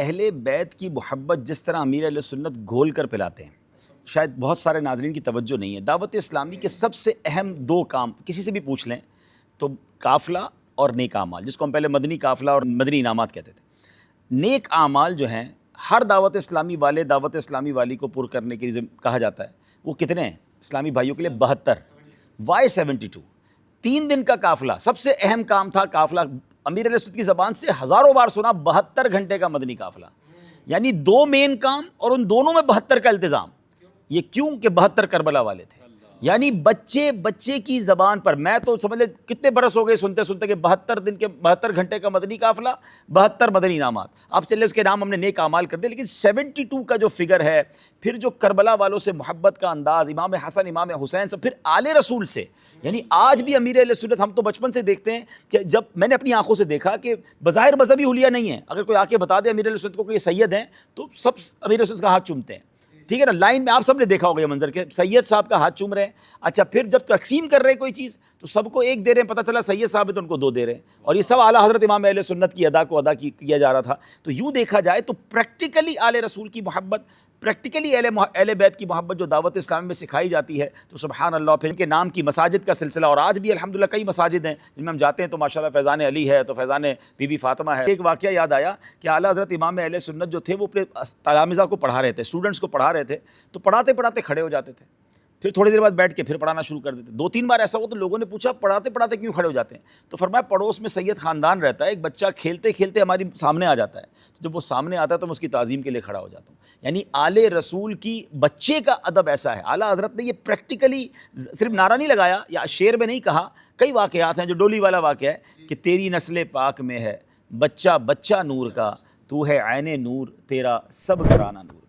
اہل بیت کی محبت جس طرح امیر اہل سنت گھول کر پلاتے ہیں، شاید بہت سارے ناظرین کی توجہ نہیں ہے۔ دعوت اسلامی کے سب سے اہم دو کام کسی سے بھی پوچھ لیں تو قافلہ اور نیک اعمال، جس کو ہم پہلے مدنی قافلہ اور مدنی انعامات کہتے تھے۔ نیک اعمال جو ہیں ہر دعوت اسلامی والے دعوت اسلامی والی کو پر کرنے کے لیے کہا جاتا ہے، وہ کتنے ہیں اسلامی بھائیوں کے لیے؟ 72 وائی 72 3 دن کا قافلہ سب سے اہم کام تھا۔ قافلہ امیر علیہ السنت کی زبان سے ہزاروں بار سنا، 72 گھنٹے کا مدنی قافلہ، یعنی 2 مین کام اور ان دونوں میں 72 کا التزام۔ یہ کیوں کہ 72 کربلا والے تھے، یعنی بچے کی زبان پر، میں تو سمجھ لے کتنے برس ہو گئے سنتے سنتے کہ 72 گھنٹے کا مدنی قافلہ، 72 مدنی انعامات۔ اب چلے اس کے نام ہم نے نیک اعمال کر دے، لیکن 72 کا جو فگر ہے، پھر جو کربلا والوں سے محبت کا انداز، امام حسن امام حسین سے، پھر آل رسول سے، یعنی آج بھی امیر اہل سنت ہم تو بچپن سے دیکھتے ہیں کہ جب میں نے اپنی آنکھوں سے دیکھا کہ بظاہر مذہبی حلیہ نہیں ہے، اگر کوئی آ کے بتا دے امیر اہل سنت کو کہ یہ سید ہیں تو سب امیر اہل سنت کا ہاتھ چومتے ہیں، ٹھیک ہے نا؟ لائن میں آپ سب نے دیکھا ہوگا یہ منظر کہ سید صاحب کا ہاتھ چوم رہے ہیں۔ اچھا پھر جب تقسیم کر رہے ہیں کوئی چیز تو سب کو ایک دے رہے ہیں، پتہ چلا سید صاحب ہے تو ان کو 2 دے رہے ہیں، اور یہ سب اعلیٰ حضرت امام اہل سنت کی ادا کو کیا جا رہا تھا۔ تو یوں دیکھا جائے تو پریکٹیکلی آل رسول کی محبت، پریکٹیکلی اہل بیت کی محبت جو دعوت اسلامی میں سکھائی جاتی ہے، تو سبحان اللہ پھر ان کے نام کی مساجد کا سلسلہ، اور آج بھی الحمدللہ کئی مساجد ہیں جن میں ہم جاتے ہیں تو ماشاءاللہ فیضان علی ہے تو فیضان بی بی فاطمہ ہے۔ ایک واقعہ یاد آیا کہ اعلیٰ حضرت امام اہل سنت جو تھے وہ اپنے تلامذہ کو پڑھا رہے تھے، اسٹوڈنٹس کو پڑھا رہے تھے، تو پڑھاتے پڑھاتے کھڑے ہو جاتے تھے، پھر تھوڑی دیر بعد بیٹھ کے پھر پڑھانا شروع کر دیتے۔ 2-3 بار ایسا ہوا تو لوگوں نے پوچھا پڑھاتے پڑھاتے کیوں کھڑے ہو جاتے ہیں؟ تو فرمایا پڑوس میں سید خاندان رہتا ہے، ایک بچہ کھیلتے کھیلتے ہماری سامنے آ جاتا ہے، تو جب وہ سامنے آتا ہے تو میں اس کی تعظیم کے لیے کھڑا ہو جاتا ہوں۔ یعنی آل رسول کی بچے کا ادب ایسا ہے۔ اعلیٰ حضرت نے یہ پریکٹیکلی صرف نعرہ نہیں لگایا یا شعر میں نہیں کہا، کئی واقعات ہیں، جو ڈولی والا واقعہ ہے کہ تیری نسل پاک میں ہے بچہ بچہ نور کا، تو ہے عین نور تیرا سب گھرانہ نور۔